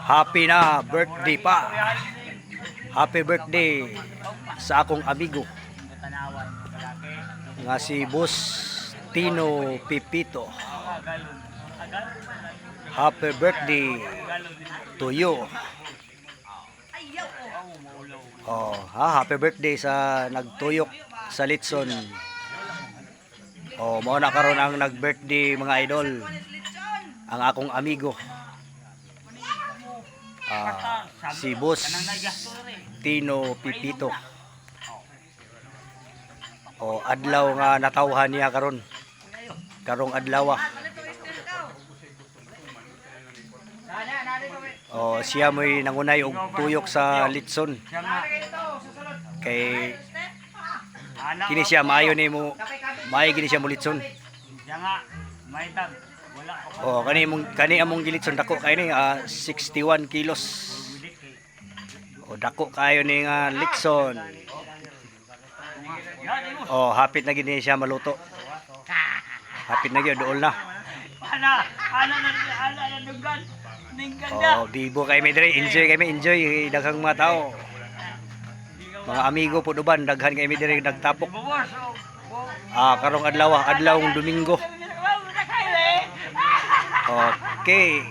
Happy na birthday pa. Happy birthday sa akong amigo nga si Boss Tino Pipito. Happy birthday to you. Happy birthday sa nagtuyok sa Litson. Mao na karon ang nag-birthday mga idol. Ang akong amigo. Si Boss Tino Pipito. Adlaw nga natawhan niya karon. Karong adlaw. Siya mo'y nangunay og tuyok sa Litson. Kay kini siya maayo ni mo, maayo gini siya mo Litson. Kani among gilitson dako kay ni 61 kilos. Dako kayo ni nga Litson. Hapit na gini siya maluto. Hapit na gyud dool na. Bibo kay mi dire, enjoy kay mi, enjoy daghang mga tao. Mga amigo po duban, daghan kay mi dire nagtapok. Karong adlaw, adlawng Domingo. Okay.